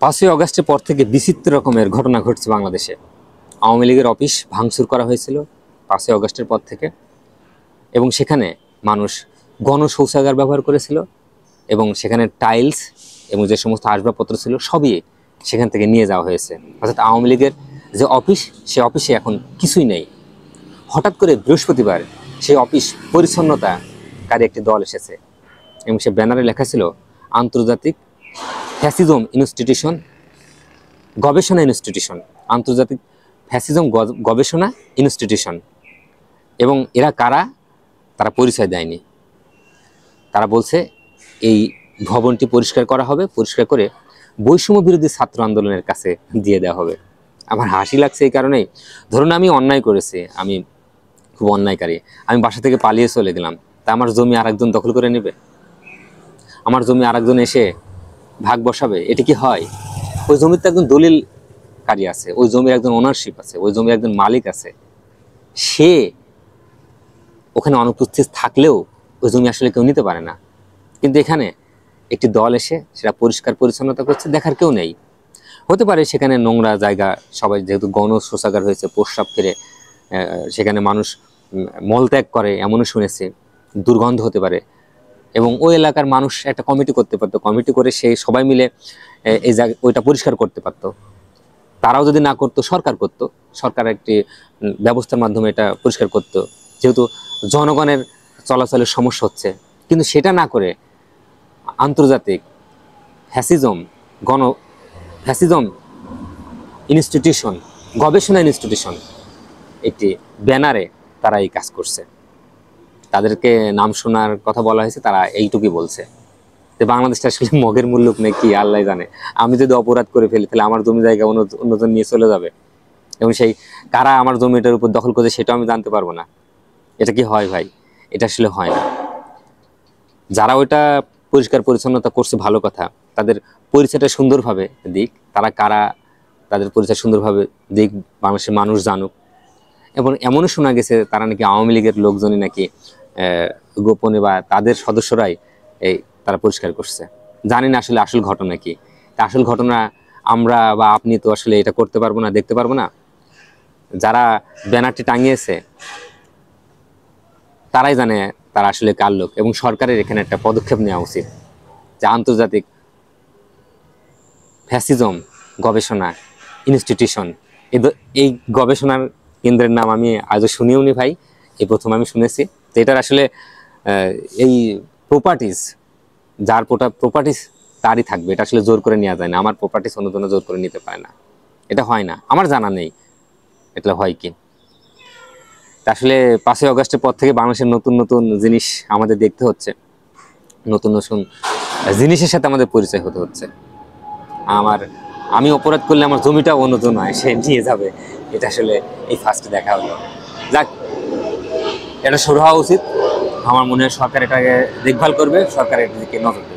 5ই অগাস্টের পর থেকে বিচিত্র রকমের ঘটনা ঘটছে বাংলাদেশে। আওয়ামী লীগের অফিস ভাঙচুর করা হয়েছিল 5ই অগাস্টের পর থেকে, এবং সেখানে মানুষ গণশৌচাগার ব্যবহার করেছিল, এবং সেখানে টাইলস এবং যে সমস্ত আসবাবপত্র ছিল সবই সেখান থেকে নিয়ে যাওয়া হয়েছে। অর্থাৎ আওয়ামী লীগের যে অফিস, সে অফিসে এখন কিছুই নেই। হঠাৎ করে বৃহস্পতিবার সেই অফিস পরিচ্ছন্নতাকারী একটি দল এসেছে, এবং সে ব্যানারে লেখা ছিল আন্তর্জাতিক ফ্যাসিজম ইনস্টিটিউশন গবেষণা ইনস্টিটিউশন, আন্তর্জাতিক ফ্যাসিজম গবেষণা ইনস্টিটিউশন। এবং এরা কারা, তারা পরিচয় দেয়নি। তারা বলছে এই ভবনটি পরিষ্কার করা হবে, পরিষ্কার করে বৈষম্য বিরোধী ছাত্র আন্দোলনের কাছে দিয়ে দেওয়া হবে। আমার হাসি লাগছে এই কারণেই, ধরুন আমি অন্যায় করেছি, আমি খুব অন্যায়কারী, আমি বাসা থেকে পালিয়ে চলে গেলাম, তা আমার জমি আরেকজন দখল করে নেবে? আমার জমি আরেকজন এসে ভাগ বসাবে? এটি কি হয়? ওই জমিতে একজন দলিলকারী আছে, ওই জমির একজন ওনারশিপ আছে, ওই জমির একজন মালিক আছে। সে ওখানে অনুপস্থিত থাকলেও ওই জমি আসলে কেউ নিতে পারে না। কিন্তু এখানে একটি দল এসে সেটা পরিষ্কার পরিচ্ছন্নতা করছে, দেখার কেউ নেই। হতে পারে সেখানে নোংরা জায়গা, সবাই যেহেতু গণশৌচাগার হয়েছে, প্রস্রাব ফেলে সেখানে মানুষ মলত্যাগ করে এমনও শুনেছে, দুর্গন্ধ হতে পারে। এবং ওই এলাকার মানুষ একটা কমিটি করতে পারতো, কমিটি করে সেই সবাই মিলে এই জায়গা ওইটা পরিষ্কার করতে পারতো। তারাও যদি না করতো, সরকার করতো, সরকার একটি ব্যবস্থার মাধ্যমে এটা পরিষ্কার করতো, যেহেতু জনগণের চলাচলের সমস্যা হচ্ছে। কিন্তু সেটা না করে আন্তর্জাতিক ফ্যাসিজম ইনস্টিটিউশন গবেষণা ইনস্টিটিউশন একটি ব্যানারে তারা এই কাজ করছে। তাদেরকে নাম শোনার কথা বলা হয়েছে, তারা এইটুকুই বলছে যে বাংলাদেশটা আসলে মগের মুল্লুক নাকি আল্লাহ জানে। আমি যদি অপরাধ করে ফেলি তাহলে আমার জমি জায়গা অন্যজন নিয়ে চলে যাবে, এবং সেই কারা আমার জমিটার উপর দখল করছে সেটাও আমি জানতে পারবো না। এটা কি হয় ভাই? এটা আসলে হয় না। যারা ওইটা পরিষ্কার পরিচ্ছন্নতা করছে ভালো কথা, তাদের পরিচয়টা সুন্দরভাবে দিক, তারা কারা তাদের পরিচয় সুন্দরভাবে দিক, বাংলাদেশের মানুষ জানুক। এবং এমনও শোনা গেছে তারা নাকি আওয়ামী লীগের লোকজনই নাকি গোপনে বা তাদের সদস্যরাই তারা পরিষ্কার করছে। জানি না আসলে আসল ঘটনা কি। তা আসল ঘটনা আমরা বা আপনি তো আসলে এটা করতে পারবো না, দেখতে পারবো না। যারা ব্যানারটি টাঙিয়েছে তারাই জানে তারা আসলে কার লোক, এবং সরকারের এখানে একটা পদক্ষেপ নেওয়া উচিত যে আন্তর্জাতিক ফ্যাসিজম গবেষণা ইনস্টিটিউশন, এই গবেষণার কেন্দ্রের নাম আমি আজও শুনিও নি ভাই, এই প্রথম আমি শুনেছি। তো এটার আসলে এই প্রপার্টিজ, যার প্রপার্টিজ তারই থাকবে, এটা আসলে জোর করে নেওয়া যায় না। আমার প্রপার্টিজ অন্যজনে জোর করে নিতে পারে না, এটা হয় না, আমার জানা নেই এটা হয় কি। আসলে 5ই অগাস্টের পর থেকে বাংলাদেশের নতুন নতুন জিনিস আমাদের দেখতে হচ্ছে, নতুন নতুন জিনিসের সাথে আমাদের পরিচয় হতে হচ্ছে। আমি অপরাধ করলে আমার জমিটাও অন্যজন সে নিয়ে যাবে, এটা আসলে এই ফার্স্ট দেখা হলো। যাক, এটা শুরু হওয়া উচিত। আমার মনে হয় সরকার এটাকে দেখভাল করবে, সরকার এটার দিকে নজর দেবে।